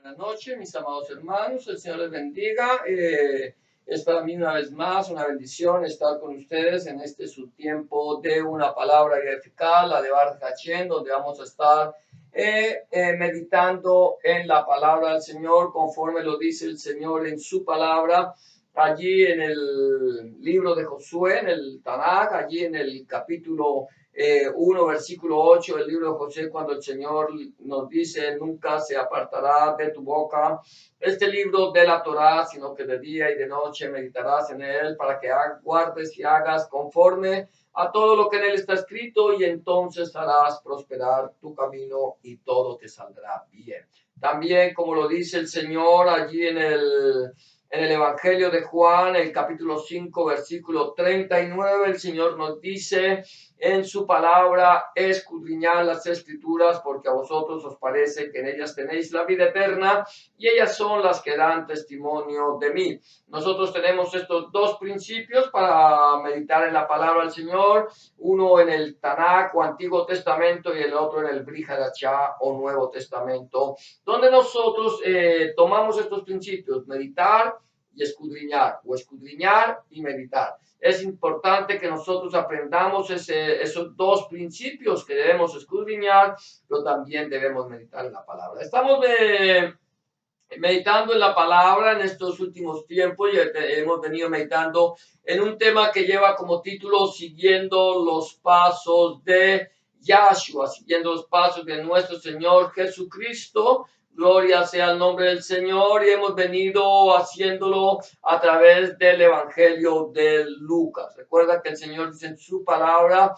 Buenas noches, mis amados hermanos. El Señor les bendiga. Es para mí una vez más una bendición estar con ustedes en este su tiempo de una palabra eficaz, la de Baruch Hashem, donde vamos a estar meditando en la palabra del Señor, conforme lo dice el Señor en su palabra, allí en el libro de Josué, en el Tanakh, allí en el capítulo 1, versículo 8 del libro de José, cuando el Señor nos dice: nunca se apartará de tu boca este libro de la Torá, sino que de día y de noche meditarás en él, para que guardes y hagas conforme a todo lo que en él está escrito, y entonces harás prosperar tu camino y todo te saldrá bien. También, como lo dice el Señor allí en el Evangelio de Juan, el capítulo 5, versículo 39, el Señor nos dice en su palabra: escudriñad las escrituras, porque a vosotros os parece que en ellas tenéis la vida eterna, y ellas son las que dan testimonio de mí. Nosotros tenemos estos dos principios para meditar en la palabra del Señor, uno en el Tanakh o Antiguo Testamento y el otro en el Brit Hadashah o Nuevo Testamento, donde nosotros tomamos estos principios: meditar y escudriñar, o escudriñar y meditar. Es importante que nosotros aprendamos esos dos principios, que debemos escudriñar, pero también debemos meditar en la palabra. Estamos meditando en la palabra en estos últimos tiempos, y hemos venido meditando en un tema que lleva como título: siguiendo los pasos de Yahshua, siguiendo los pasos de nuestro Señor Jesucristo. Gloria sea el nombre del Señor, y hemos venido haciéndolo a través del Evangelio de Lucas. Recuerda que el Señor dice en su palabra: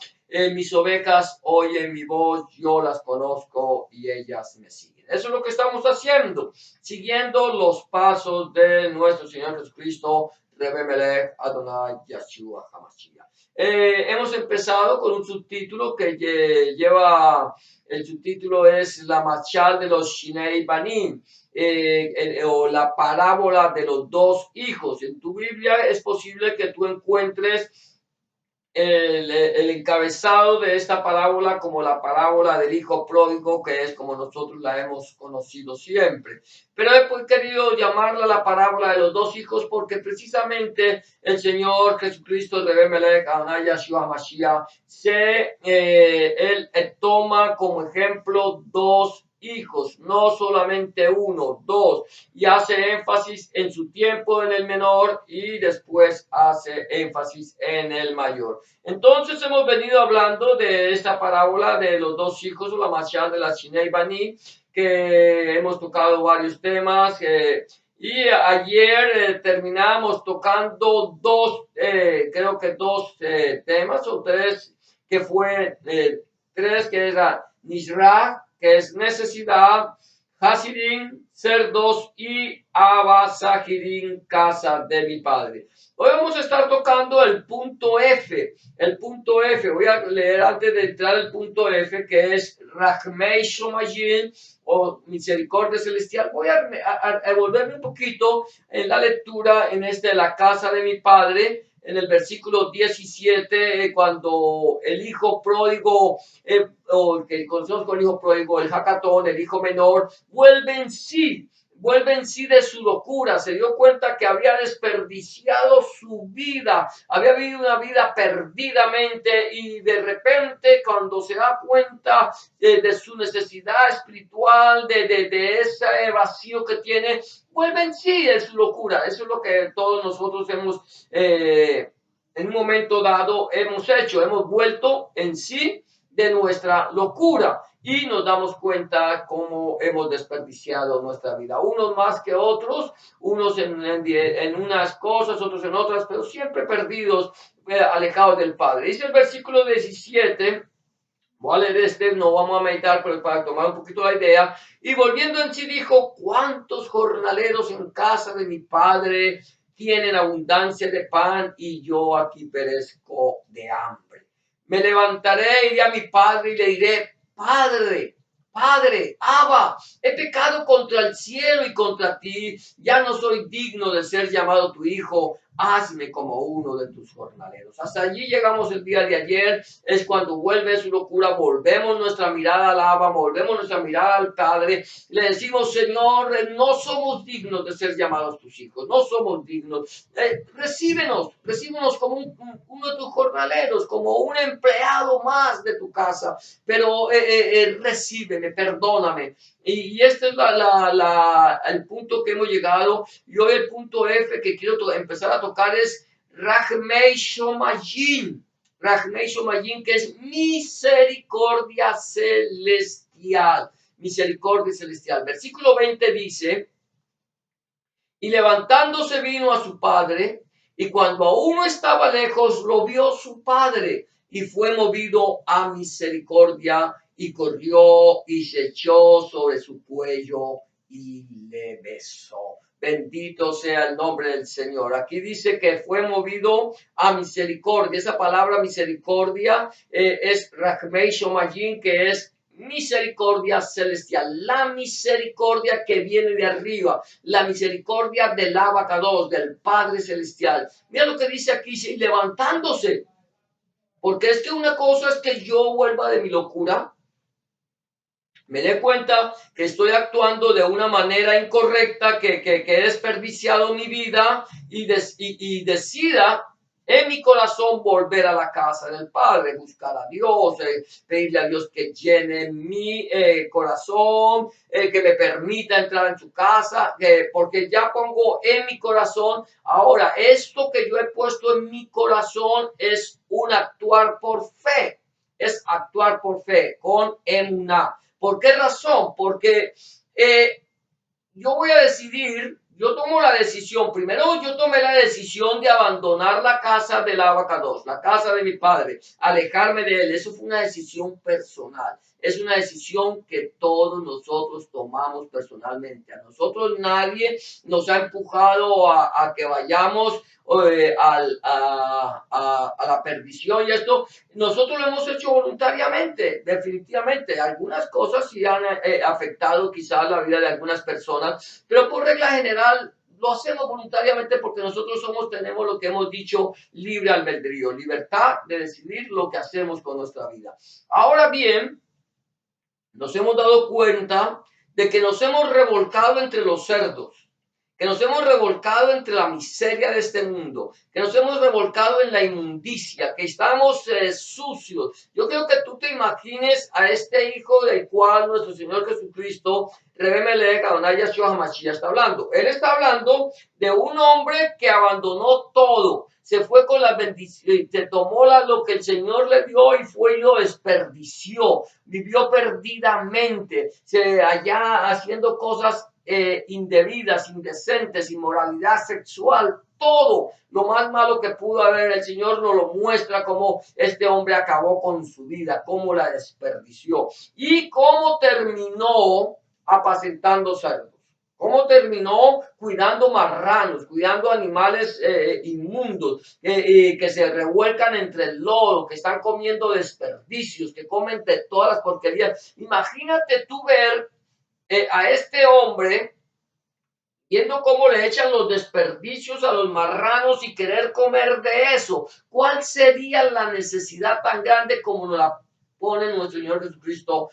mis ovejas oyen mi voz, yo las conozco y ellas me siguen. Eso es lo que estamos haciendo, siguiendo los pasos de nuestro Señor Jesucristo, Rebe Melech Adonai Yahshua HaMashiach. Hemos empezado con un subtítulo que lleva, el subtítulo es la Machal de los Shinei Banim, o la parábola de los dos hijos. En tu Biblia es posible que tú encuentres el encabezado de esta parábola como la parábola del hijo pródigo, que es como nosotros la hemos conocido siempre. Pero he querido llamarla la parábola de los dos hijos porque precisamente el Señor Jesucristo, Rebe Melech Adonai Yahshua HaMashiach, él toma como ejemplo dos hijos, no solamente uno, dos, y hace énfasis en su tiempo en el menor y después hace énfasis en el mayor. Entonces hemos venido hablando de esta parábola de los dos hijos, o la Mashal de la Shinei Bani, que hemos tocado varios temas, y ayer terminamos tocando creo que dos temas o tres, que fue tres, que era Nishra, que es necesidad, Hasidim, cerdos, y Abasajidim, casa de mi padre. Hoy vamos a estar tocando el punto F. El punto F, voy a leer antes de entrar el punto F, que es Rachmei Shomayim, o misericordia celestial. Voy a volverme un poquito en la lectura en la casa de mi padre, en el versículo 17, cuando el hijo pródigo, o el que conocemos como el hijo pródigo, el jacatón, el hijo menor, vuelve en sí de su locura. Se dio cuenta que había desperdiciado su vida, había vivido una vida perdidamente, y de repente, cuando se da cuenta de su necesidad espiritual, de ese vacío que tiene, vuelve en sí de su locura. Eso es lo que todos nosotros hemos en un momento dado hemos hecho, hemos vuelto en sí de nuestra locura, y nos damos cuenta cómo hemos desperdiciado nuestra vida, unos más que otros, unos en unas cosas, otros en otras, pero siempre perdidos, alejados del Padre. Dice el versículo 17, voy a leer no vamos a meditar, pero para tomar un poquito la idea: y volviendo en sí dijo: ¿cuántos jornaleros en casa de mi padre tienen abundancia de pan, y yo aquí perezco de hambre? Me levantaré, iré a mi padre y le diré: Padre, Abba, he pecado contra el cielo y contra ti, ya no soy digno de ser llamado tu hijo. hazme como uno de tus jornaleros. Hasta allí llegamos el día de ayer. Es cuando vuelve su locura, volvemos nuestra mirada al Abba, volvemos nuestra mirada al Padre. Le decimos, Señor, no somos dignos de ser llamados tus hijos, no somos dignos. Recíbenos como uno de tus jornaleros, como un empleado más de tu casa, pero recíbeme, perdóname. Y este es el punto que hemos llegado. Y hoy el punto F que quiero empezar a tocar es Rachmei Shomayim. Rachmei Shomayim, que es misericordia celestial. Misericordia celestial. Versículo 20 dice, y levantándose vino a su padre, y cuando aún estaba lejos, lo vio su padre, y fue movido a misericordia, y corrió y se echó sobre su cuello y le besó. Bendito sea el nombre del Señor. Aquí dice que fue movido a misericordia. Esa palabra misericordia es Rachmei Shomayim, que es misericordia celestial, la misericordia que viene de arriba, la misericordia del Abacados, del Padre Celestial. Mira lo que dice aquí, levantándose, porque es que una cosa es que yo vuelva de mi locura, me dé cuenta que estoy actuando de una manera incorrecta, que he desperdiciado mi vida y decida en mi corazón volver a la casa del Padre, buscar a Dios, pedirle a Dios que llene mi corazón, que me permita entrar en su casa, porque ya pongo en mi corazón. Ahora, esto que yo he puesto en mi corazón es un actuar por fe, es actuar por fe, con emuná. ¿Por qué razón? Porque yo voy a decidir, yo tomo la decisión, primero yo tomé la decisión de abandonar la casa del Abacados, la casa de mi padre, alejarme de él. Eso fue una decisión personal. Es una decisión que todos nosotros tomamos personalmente. A nosotros nadie nos ha empujado a que vayamos a la perdición y esto. Nosotros lo hemos hecho voluntariamente, definitivamente. Algunas cosas sí han afectado quizás la vida de algunas personas, pero por regla general lo hacemos voluntariamente porque nosotros tenemos lo que hemos dicho, libre albedrío, libertad de decidir lo que hacemos con nuestra vida. Ahora bien, nos hemos dado cuenta de que nos hemos revolcado entre los cerdos, que nos hemos revolcado entre la miseria de este mundo, que nos hemos revolcado en la inmundicia, que estamos sucios. Yo quiero que tú te imagines a este hijo del cual nuestro Señor Jesucristo, Rebbe Melech Adonai Yahshua HaMashiach, está hablando. Él está hablando de un hombre que abandonó todo, se fue con las bendiciones, se tomó lo que el Señor le dio y fue y lo desperdició, vivió perdidamente, allá haciendo cosas indebidas, indecentes, inmoralidad sexual, todo lo más malo que pudo haber. El Señor nos lo muestra cómo este hombre acabó con su vida, cómo la desperdició y cómo terminó apacentando cerdos. ¿Cómo terminó cuidando marranos, cuidando animales inmundos que se revuelcan entre el lodo, que están comiendo desperdicios, que comen de todas las porquerías? Imagínate tú ver a este hombre viendo cómo le echan los desperdicios a los marranos y querer comer de eso. ¿Cuál sería la necesidad tan grande como nos la pone nuestro Señor Jesucristo?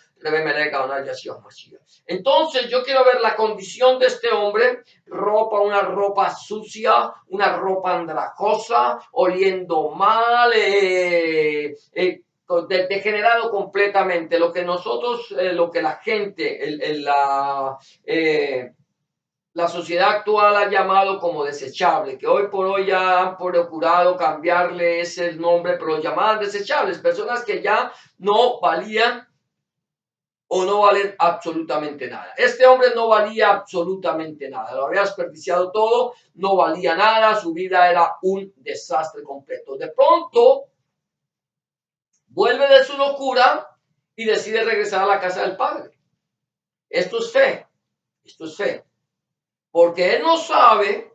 Entonces yo quiero ver la condición de este hombre, una ropa sucia, una ropa andrajosa, oliendo mal, degenerado completamente. Lo que nosotros, lo que la gente, la sociedad actual ha llamado como desechable, que hoy por hoy ya han procurado cambiarle ese nombre, pero lo llamaban desechables, personas que ya no valían o no valen absolutamente nada. Este hombre no valía absolutamente nada, lo había desperdiciado todo, no valía nada, su vida era un desastre completo. De pronto, vuelve de su locura y decide regresar a la casa del padre. Esto es fe, esto es fe. Porque él no sabe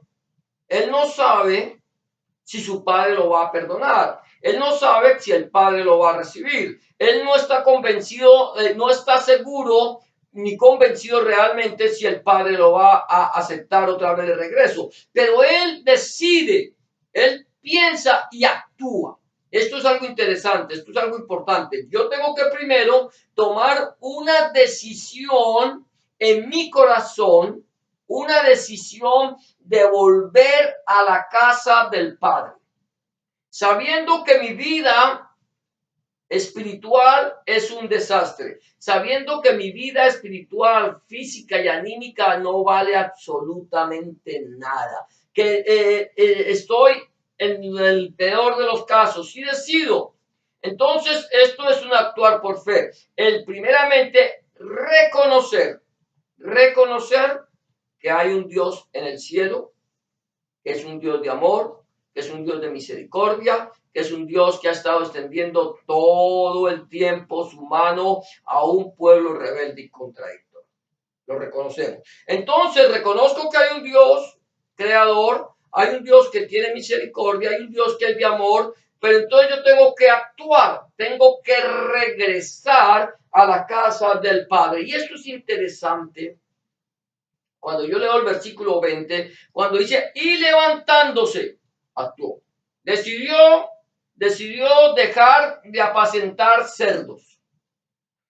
si su padre lo va a perdonar. Él no sabe si el padre lo va a recibir. Él no está convencido, no está seguro ni convencido realmente si el padre lo va a aceptar otra vez de regreso. Pero él decide Él piensa y actúa. Esto es algo interesante, esto es algo importante. Yo tengo que primero tomar una decisión en mi corazón, una decisión de volver a la casa del Padre, sabiendo que mi vida espiritual es un desastre, sabiendo que mi vida espiritual, física y anímica no vale absolutamente nada, que estoy en el peor de los casos y decido. Entonces, esto es un actuar por fe. El primeramente reconocer que hay un Dios en el cielo, que es un Dios de amor, que es un Dios de misericordia, que es un Dios que ha estado extendiendo todo el tiempo su mano a un pueblo rebelde y contradictorio. Lo reconocemos. Entonces reconozco que hay un Dios creador, hay un Dios que tiene misericordia, hay un Dios que es de amor, pero entonces yo tengo que actuar, tengo que regresar a la casa del Padre. Y esto es interesante. Cuando yo leo el versículo 20, cuando dice, y levantándose, actuó. Decidió dejar de apacentar cerdos.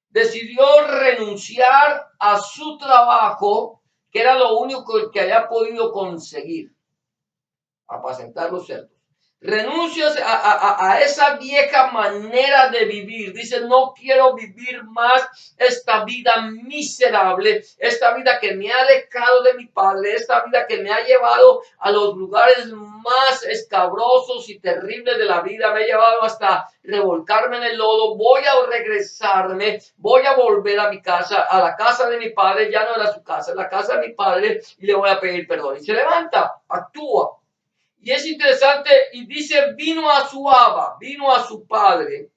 Decidió renunciar a su trabajo, que era lo único que había podido conseguir, apacentar los cerdos. Renuncias a esa vieja manera de vivir. Dice, no quiero vivir más esta vida miserable, esta vida que me ha alejado de mi Padre, esta vida que me ha llevado a los lugares más escabrosos y terribles de la vida, me ha llevado hasta revolcarme en el lodo. Voy a regresarme, voy a volver a mi casa, a la casa de mi Padre. Ya no era su casa, la casa de mi Padre, y le voy a pedir perdón. Y se levanta, actúa. Y es interesante, y dice, vino a su Abba, vino a su padre,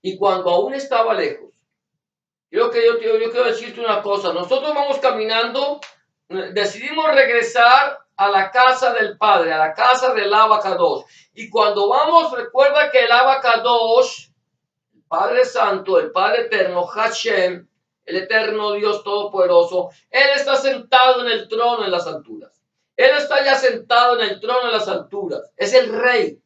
y cuando aún estaba lejos, yo quiero decirte una cosa, nosotros vamos caminando, decidimos regresar a la casa del Padre, a la casa del Abacadosh, y cuando vamos, recuerda que el Abacadosh, el Padre Santo, el Padre Eterno, Hashem, el Eterno Dios Todopoderoso, Él está sentado en el trono en las alturas. Él está ya sentado en el trono de las alturas. Es el rey.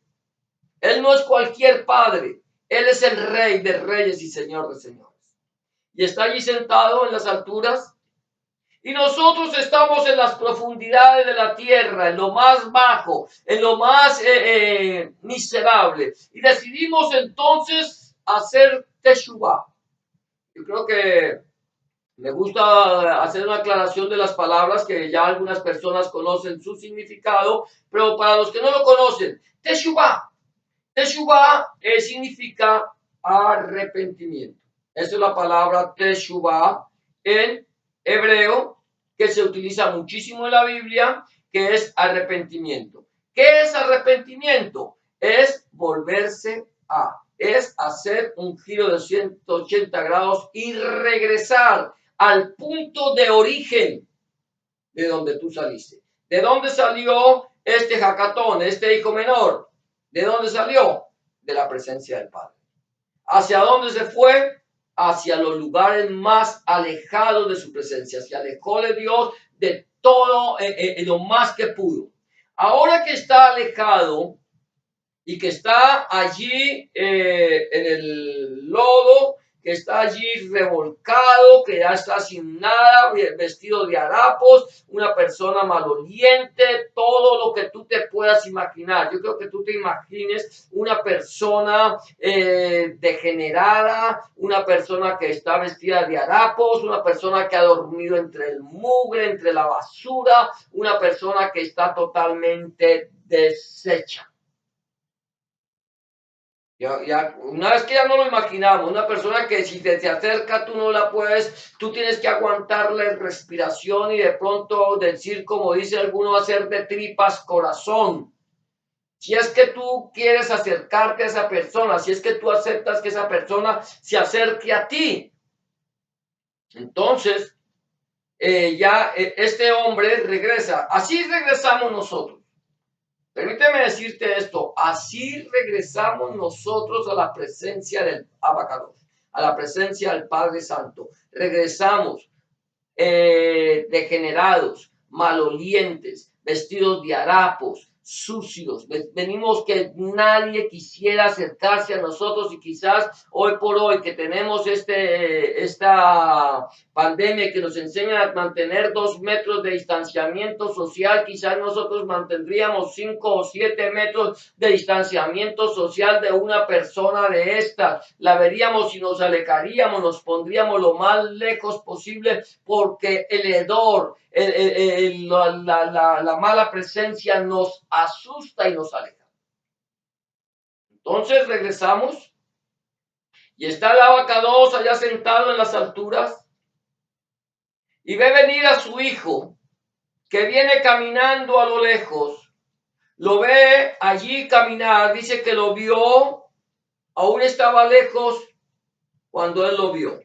Él no es cualquier padre. Él es el rey de reyes y señor de señores. Y está allí sentado en las alturas. Y nosotros estamos en las profundidades de la tierra, en lo más bajo, en lo más miserable. Y decidimos entonces hacer Teshuvah. Yo creo que me gusta hacer una aclaración de las palabras que ya algunas personas conocen su significado, pero para los que no lo conocen, Teshuvah. Teshuvah significa arrepentimiento. Esa es la palabra Teshuvah en hebreo, que se utiliza muchísimo en la Biblia, que es arrepentimiento. ¿Qué es arrepentimiento? Es volverse a, es hacer un giro de 180 grados y regresar al punto de origen de donde tú saliste. ¿De dónde salió este jacatón, este hijo menor? ¿De dónde salió? De la presencia del Padre. ¿Hacia dónde se fue? Hacia los lugares más alejados de su presencia. Se alejó de Dios de todo lo más que pudo. Ahora que está alejado y que está allí en el lodo, que está allí revolcado, que ya está sin nada, vestido de harapos, una persona maloliente, todo lo que tú te puedas imaginar. Yo creo que tú te imagines una persona degenerada, una persona que está vestida de harapos, una persona que ha dormido entre el mugre, entre la basura, una persona que está totalmente deshecha. Ya, una vez que ya no lo imaginamos, una persona que si te acerca tú no la puedes, tú tienes que aguantarle respiración y de pronto decir, como dice alguno, hacer de tripas corazón. Si es que tú quieres acercarte a esa persona, si es que tú aceptas que esa persona se acerque a ti, entonces este hombre regresa. Así regresamos nosotros. Permíteme decirte esto, así regresamos nosotros a la presencia del Abacados, a la presencia del Padre Santo. Regresamos degenerados, malolientes, vestidos de harapos, sucios. Venimos que nadie quisiera acercarse a nosotros y quizás hoy por hoy que tenemos esta pandemia que nos enseña a mantener 2 metros de distanciamiento social, quizás nosotros mantendríamos 5 o 7 metros de distanciamiento social de una persona de esta. La veríamos y nos alejaríamos, nos pondríamos lo más lejos posible porque el hedor, la mala presencia nos asusta y nos aleja. Entonces regresamos y está el abacados allá sentado en las alturas y ve venir a su hijo que viene caminando a lo lejos. Lo ve allí caminar, dice que lo vio, aún estaba lejos cuando él lo vio.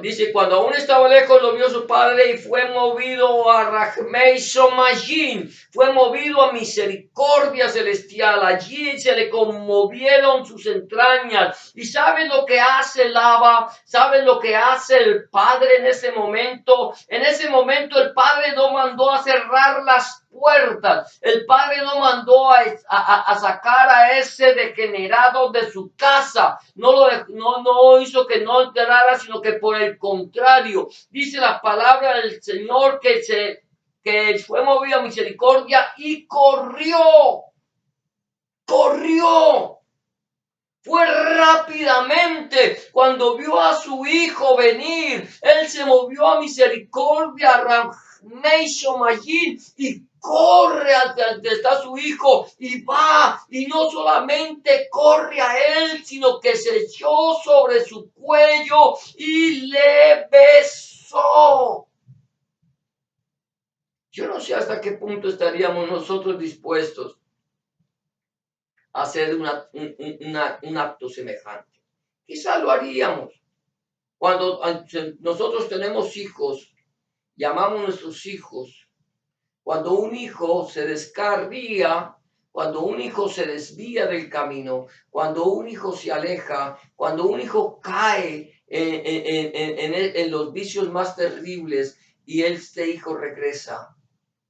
Dice, cuando aún estaba lejos lo vio su padre y fue movido a Rachmei Shomajin, fue movido a misericordia celestial. Allí se le conmovieron sus entrañas. ¿Y saben lo que hace el Abba? ¿Saben lo que hace el Padre en ese momento? En ese momento el Padre no mandó a cerrar las puertas. El Padre no mandó a sacar a ese degenerado de su casa. No hizo que no entrara, sino que por el contrario, dice la palabra del Señor que fue movido a misericordia y corrió. Fue rápidamente cuando vio a su hijo venir. Él se movió a misericordia, y corre hacia donde está su hijo y va, y no solamente corre a él, sino que se echó sobre su cuello y le besó. Yo no sé hasta qué punto estaríamos nosotros dispuestos a hacer un acto semejante. Quizás lo haríamos. Cuando nosotros tenemos hijos, llamamos a nuestros hijos. Cuando un hijo se descarría, cuando un hijo se desvía del camino, cuando un hijo se aleja, cuando un hijo cae en los vicios más terribles y este hijo regresa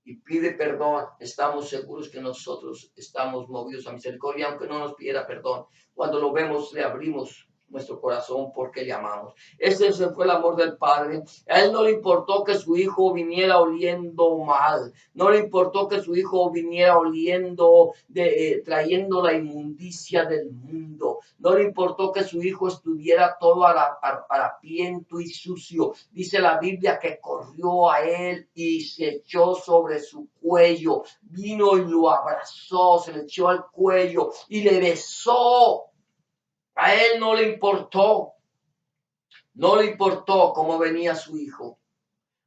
y pide perdón, estamos seguros que nosotros estamos movidos a misericordia, aunque no nos pidiera perdón. Cuando lo vemos, le abrimos nuestro corazón porque le amamos. Ese fue el amor del Padre. A él no le importó que su hijo viniera oliendo mal. No le importó que su hijo viniera oliendo, trayendo la inmundicia del mundo. No le importó que su hijo estuviera todo harapiento y sucio. Dice la Biblia que corrió a él y se echó sobre su cuello. Vino y lo abrazó, se le echó al cuello y le besó. A él no le importó cómo venía su hijo.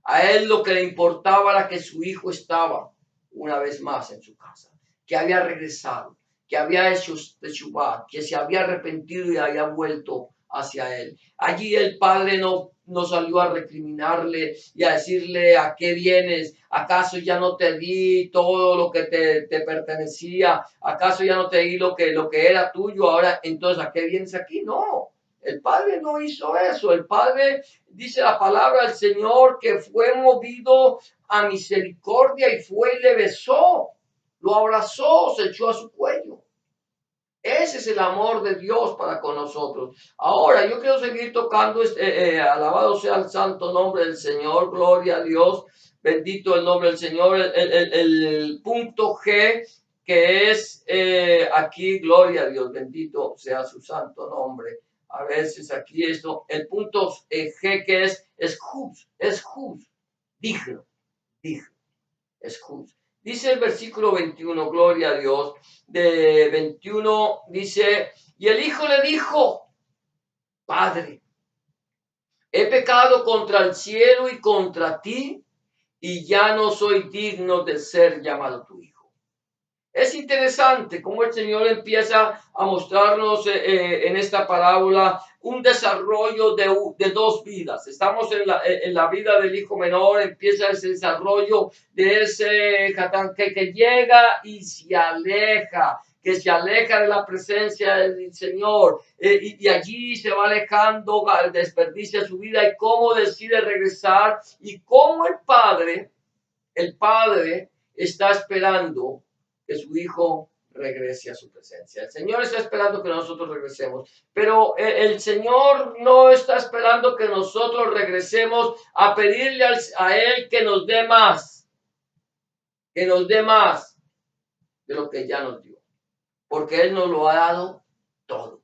A él lo que le importaba era que su hijo estaba una vez más en su casa, que había regresado, que había hecho teshuvá, que se había arrepentido y había vuelto hacia él. Allí el padre no salió a recriminarle y a decirle: ¿a qué vienes? ¿Acaso ya no te di todo lo que te pertenecía? ¿Acaso ya no te di lo que era tuyo? Ahora, entonces, ¿a qué vienes aquí? No, el padre no hizo eso. El padre, dice la palabra del Señor, que fue movido a misericordia y fue y le besó, lo abrazó, se echó a su cuello. Ese es el amor de Dios para con nosotros. Ahora, yo quiero seguir tocando, alabado sea el santo nombre del Señor, gloria a Dios, bendito el nombre del Señor. El punto G, que es aquí, gloria a Dios, bendito sea su santo nombre. A veces aquí esto, el punto G, que es justo, digno, es justo. Dice el versículo 21, gloria a Dios, de 21, dice: y el hijo le dijo: Padre, he pecado contra el cielo y contra ti, y ya no soy digno de ser llamado tu hijo. Es interesante cómo el Señor empieza a mostrarnos en esta parábola un desarrollo de dos vidas. Estamos en la vida del hijo menor, empieza ese desarrollo de ese Hatán que llega y se aleja, que se aleja de la presencia del Señor, y allí se va alejando, desperdicia su vida, y cómo decide regresar, y cómo el padre está esperando que su Hijo regrese a su presencia. El Señor está esperando que nosotros regresemos, pero el Señor no está esperando que nosotros regresemos a pedirle a Él que nos dé más, que nos dé más de lo que ya nos dio, porque Él nos lo ha dado todo.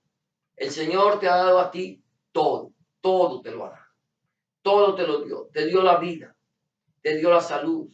El Señor te ha dado a ti todo, todo te lo ha dado, todo te lo dio, te dio la vida, te dio la salud,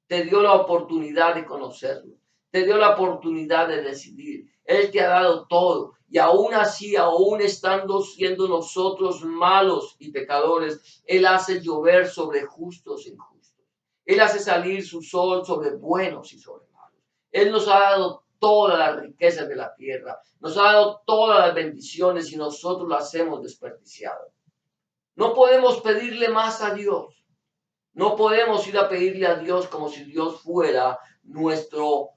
te dio la oportunidad de conocerlo, te dio la oportunidad de decidir. Él te ha dado todo y aún así, aún estando siendo nosotros malos y pecadores, Él hace llover sobre justos e injustos. Él hace salir su sol sobre buenos y sobre malos. Él nos ha dado todas las riquezas de la tierra, nos ha dado todas las bendiciones y nosotros las hemos desperdiciado. No podemos pedirle más a Dios. No podemos ir a pedirle a Dios como si Dios fuera nuestro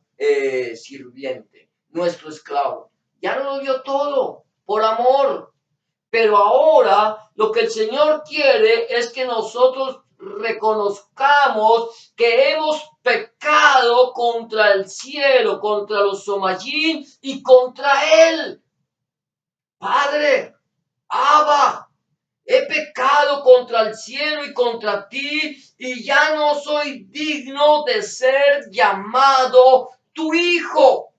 sirviente, nuestro esclavo. Ya nos lo dio todo por amor. Pero ahora lo que el Señor quiere es que nosotros reconozcamos que hemos pecado contra el cielo, contra los Somayín y contra Él. Padre, Abba, he pecado contra el cielo y contra ti y ya no soy digno de ser llamado tu hijo.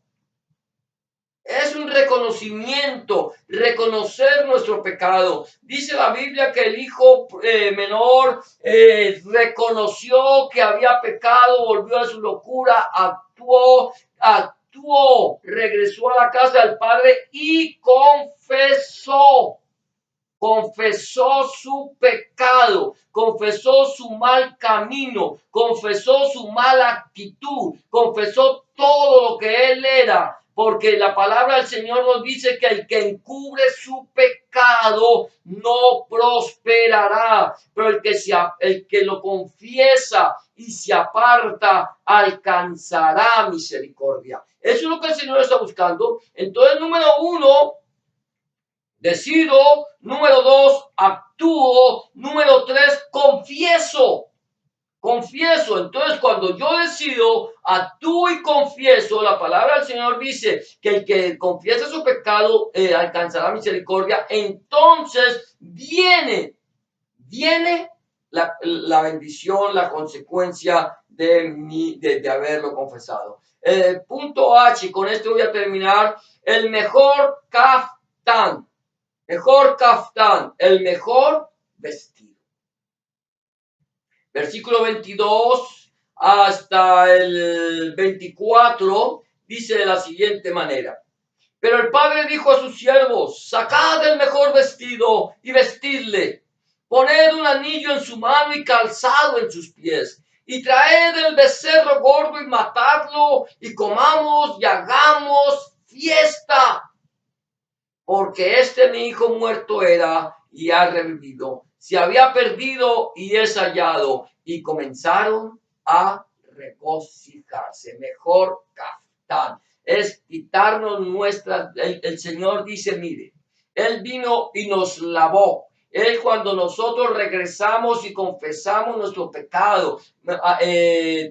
Es un reconocimiento, reconocer nuestro pecado. Dice la Biblia que el hijo menor reconoció que había pecado, volvió a su locura, actuó, regresó a la casa del padre y confesó su pecado, confesó su mal camino, confesó su mala actitud, confesó todo lo que él era, porque la palabra del Señor nos dice que el que encubre su pecado no prosperará, pero el que lo confiesa y se aparta alcanzará misericordia. Eso es lo que el Señor está buscando. Entonces, número uno, decido. Número 2, actúo. Número 3, confieso. Entonces, cuando yo decido, actúo y confieso, la palabra del Señor dice que el que confiesa su pecado alcanzará misericordia. Entonces viene la bendición, la consecuencia de haberlo confesado. Punto H, con esto voy a terminar. El mejor caftán. El mejor vestido. Versículo 22 hasta el 24 dice de la siguiente manera. Pero el padre dijo a sus siervos: sacad el mejor vestido y vestidle, poned un anillo en su mano y calzado en sus pies, y traed el becerro gordo y matadlo, y comamos y hagamos fiesta. Porque mi hijo muerto era y ha revivido, se había perdido y es hallado. Y comenzaron a regocijarse. Mejor caftán es quitarnos el Señor dice, mire, Él vino y nos lavó. Él, cuando nosotros regresamos y confesamos nuestro pecado,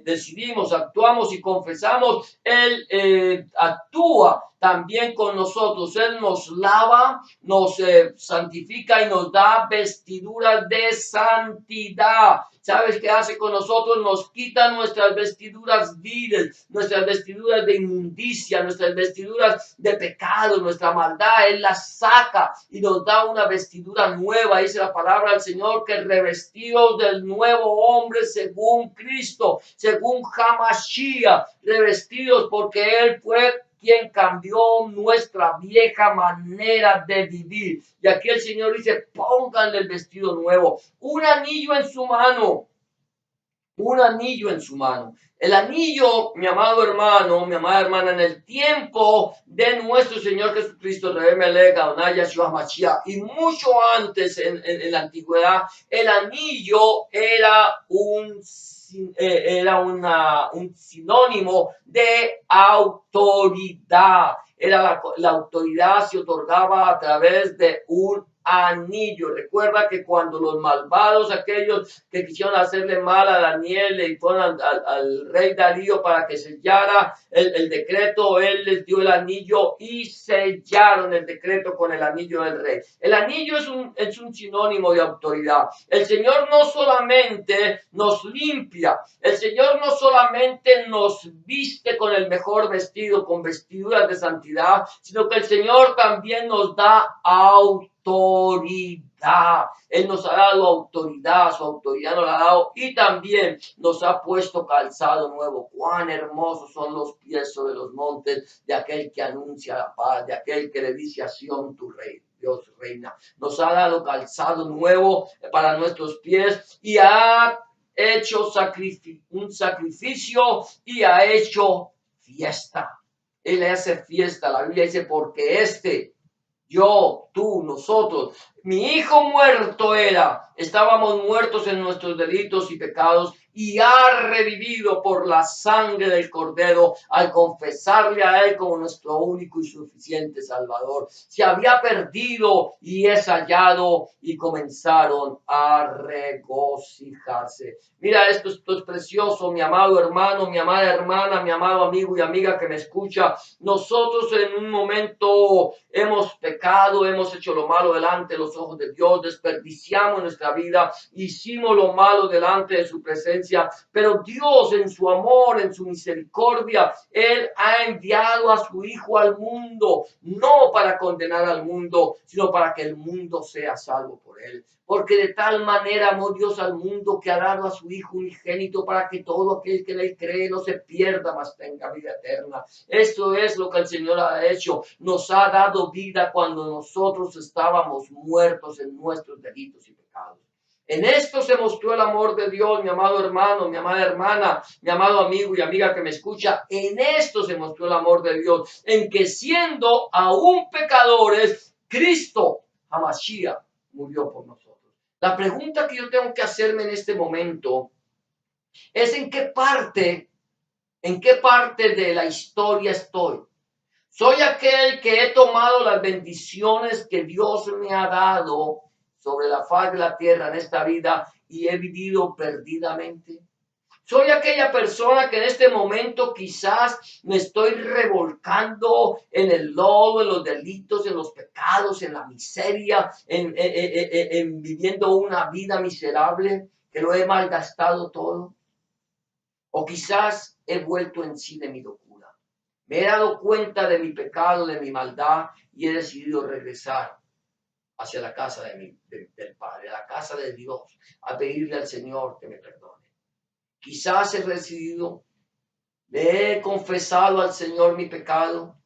decidimos, actuamos y confesamos, Él actúa también con nosotros. Él nos lava, nos santifica y nos da vestiduras de santidad. ¿Sabes qué hace con nosotros? Nos quita nuestras vestiduras viles, nuestras vestiduras de inmundicia, nuestras vestiduras de pecado, nuestra maldad. Él las saca y nos da una vestidura nueva. Dice la palabra del Señor que revestidos del nuevo hombre según Cristo, según Hamashiach, revestidos porque Él fue quien cambió nuestra vieja manera de vivir. Y aquí el Señor dice: pónganle el vestido nuevo, un anillo en su mano. El anillo, mi amado hermano, mi amada hermana, en el tiempo de nuestro Señor Jesucristo, y mucho antes en la antigüedad, el anillo era un sinónimo de autoridad. La autoridad se otorgaba a través de un anillo. Recuerda que cuando los malvados, aquellos que quisieron hacerle mal a Daniel, le fueron al rey Darío para que sellara el decreto, él les dio el anillo y sellaron el decreto con el anillo del rey. El anillo es un sinónimo de autoridad. El Señor no solamente nos limpia, el Señor no solamente nos viste con el mejor vestido, con vestiduras de santidad, sino que el Señor también nos da autoridad. Él nos ha dado autoridad, su autoridad nos la ha dado y también nos ha puesto calzado nuevo. Cuán hermosos son los pies sobre los montes de aquel que anuncia la paz, de aquel que le dice a Sión tu rey. Dios reina. Nos ha dado calzado nuevo para nuestros pies y ha hecho un sacrificio y ha hecho fiesta. Él hace fiesta. La Biblia dice, porque yo, tú, nosotros, mi hijo muerto era, estábamos muertos en nuestros delitos y pecados y ha revivido por la sangre del Cordero al confesarle a él como nuestro único y suficiente Salvador. Se había perdido y es hallado y comenzaron a regocijarse. Mira, esto es precioso, mi amado hermano, mi amada hermana, mi amado amigo y amiga que me escucha. Nosotros en un momento hemos pecado, hemos hecho lo malo delante de los ojos de Dios, desperdiciamos nuestra vida, hicimos lo malo delante de su presencia, pero Dios en su amor, en su misericordia, Él ha enviado a su Hijo al mundo, no para condenar al mundo, sino para que el mundo sea salvo por Él. Porque de tal manera amó Dios al mundo que ha dado a su Hijo unigénito para que todo aquel que en él cree no se pierda, mas tenga vida eterna. Esto es lo que el Señor ha hecho. Nos ha dado vida cuando nosotros estábamos muertos en nuestros delitos y pecados. En esto se mostró el amor de Dios, mi amado hermano, mi amada hermana, mi amado amigo y amiga que me escucha. En esto se mostró el amor de Dios, en que siendo aún pecadores, Cristo, Hamashiach, murió por nosotros. La pregunta que yo tengo que hacerme en este momento es en qué parte de la historia estoy. Soy aquel que he tomado las bendiciones que Dios me ha dado sobre la faz de la tierra en esta vida y he vivido perdidamente. Soy aquella persona que en este momento quizás me estoy revolcando en el lodo, en los delitos, en los pecados, en la miseria, en viviendo una vida miserable, que lo he malgastado todo. O quizás he vuelto en sí de mi locura. Me he dado cuenta de mi pecado, de mi maldad y he decidido regresar hacia la casa del Padre, a la casa de Dios, a pedirle al Señor que me perdone. Quizás he decidido, le he confesado al Señor mi pecado.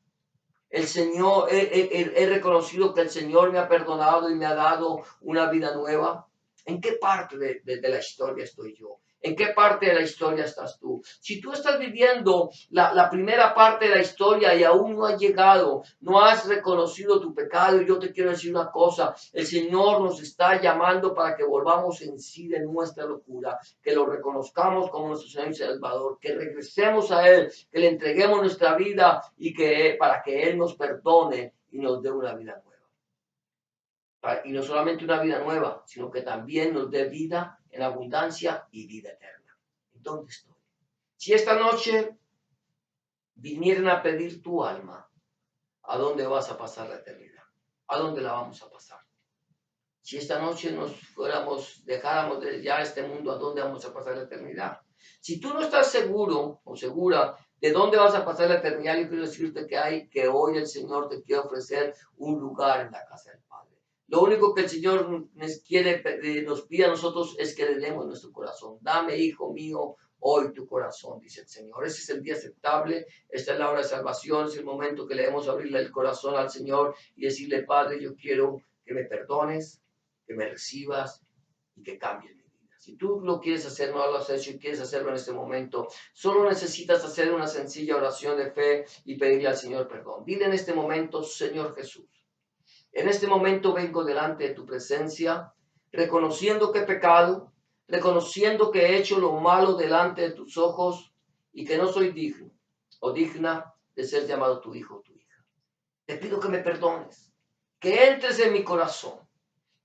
El Señor, he reconocido que el Señor me ha perdonado y me ha dado una vida nueva. ¿En qué parte de la historia estoy yo? ¿En qué parte de la historia estás tú? Si tú estás viviendo la primera parte de la historia y aún no has llegado, no has reconocido tu pecado, yo te quiero decir una cosa, el Señor nos está llamando para que volvamos en sí de nuestra locura, que lo reconozcamos como nuestro Señor y Salvador, que regresemos a Él, que le entreguemos nuestra vida y que para que Él nos perdone y nos dé una vida nueva. Y no solamente una vida nueva, sino que también nos dé vida en abundancia y vida eterna. ¿Dónde estoy? Si esta noche vinieran a pedir tu alma, ¿a dónde vas a pasar la eternidad? ¿A dónde la vamos a pasar? Si esta noche dejáramos de ya este mundo, ¿a dónde vamos a pasar la eternidad? Si tú no estás seguro o segura de dónde vas a pasar la eternidad, yo quiero decirte que hoy el Señor te quiere ofrecer un lugar en la casa del Padre. Lo único que el Señor nos pide a nosotros es que le demos nuestro corazón. Dame, hijo mío, hoy tu corazón, dice el Señor. Ese es el día aceptable, esta es la hora de salvación, es el momento que le debemos abrirle el corazón al Señor y decirle, Padre, yo quiero que me perdones, que me recibas y que cambies mi vida. Si tú lo quieres hacer, no lo has hecho y quieres hacerlo en este momento, solo necesitas hacer una sencilla oración de fe y pedirle al Señor perdón. Dile en este momento, Señor Jesús, en este momento vengo delante de tu presencia, reconociendo que he pecado, reconociendo que he hecho lo malo delante de tus ojos y que no soy digno o digna de ser llamado tu hijo o tu hija. Te pido que me perdones, que entres en mi corazón,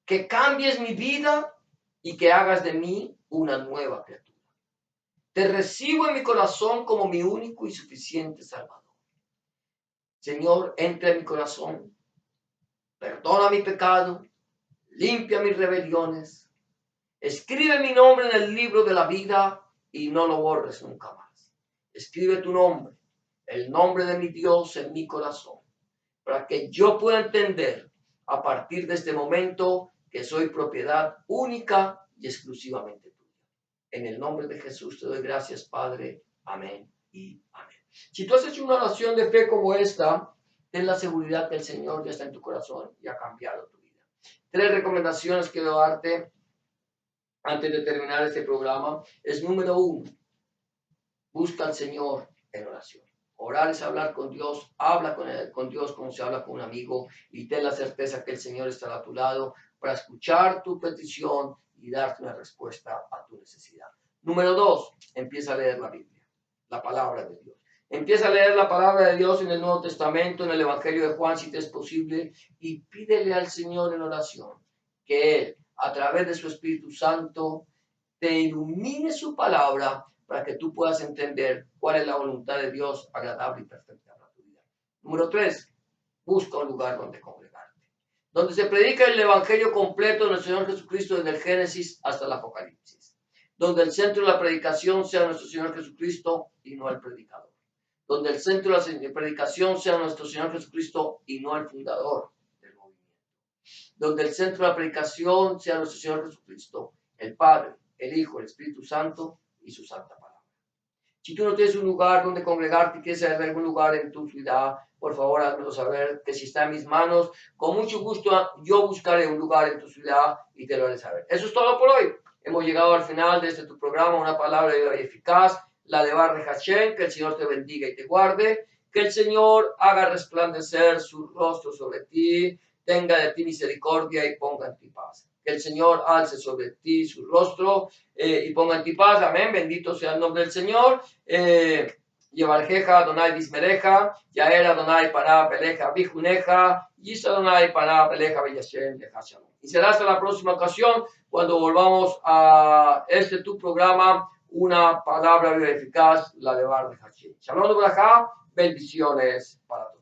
que cambies mi vida y que hagas de mí una nueva criatura. Te recibo en mi corazón como mi único y suficiente Salvador. Señor, entra en mi corazón, perdona mi pecado, limpia mis rebeliones, escribe mi nombre en el libro de la vida y no lo borres nunca más. Escribe tu nombre, el nombre de mi Dios en mi corazón, para que yo pueda entender a partir de este momento que soy propiedad única y exclusivamente tuya. En el nombre de Jesús te doy gracias, Padre. Amén y amén. Si tú has hecho una oración de fe como esta, ten la seguridad que el Señor ya está en tu corazón y ha cambiado tu vida. 3 recomendaciones quiero darte antes de terminar este programa. Es número 1, busca al Señor en oración. Orar es hablar con Dios, habla con Dios como se habla con un amigo y ten la certeza que el Señor estará a tu lado para escuchar tu petición y darte una respuesta a tu necesidad. Número 2, empieza a leer la Biblia, la palabra de Dios. Empieza a leer la palabra de Dios en el Nuevo Testamento, en el Evangelio de Juan, si te es posible, y pídele al Señor en oración que Él, a través de su Espíritu Santo, te ilumine su palabra para que tú puedas entender cuál es la voluntad de Dios agradable y perfecta para tu vida. Número 3, busca un lugar donde congregarte, donde se predica el Evangelio completo de nuestro Señor Jesucristo desde el Génesis hasta el Apocalipsis, donde el centro de la predicación sea nuestro Señor Jesucristo y no el predicador, donde el centro de la predicación sea nuestro Señor Jesucristo y no el fundador del movimiento, donde el centro de la predicación sea nuestro Señor Jesucristo, el Padre, el Hijo, el Espíritu Santo y su santa palabra. Si tú no tienes un lugar donde congregarte y quieres saber de algún lugar en tu ciudad, por favor házmelo saber, que si está en mis manos, con mucho gusto yo buscaré un lugar en tu ciudad y te lo haré saber. Eso es todo por hoy. Hemos llegado al final de este tu programa, una palabra de vida eficaz, la de Barre Hashem. Que el Señor te bendiga y te guarde, que el Señor haga resplandecer su rostro sobre ti, tenga de ti misericordia y ponga en ti paz. Que el Señor alce sobre ti su rostro y ponga en ti paz. Amén. Bendito sea el nombre del Señor. Yevarjeja, Adonai Bismereja, Yael Adonai Paná Peleja Bijuneja, Yis Adonai Paná Peleja Villashem de Hashalom. Y será hasta la próxima ocasión cuando volvamos a tu programa, una palabra eficaz, la de Bar de Hashem. Shalom, bendiciones para todos.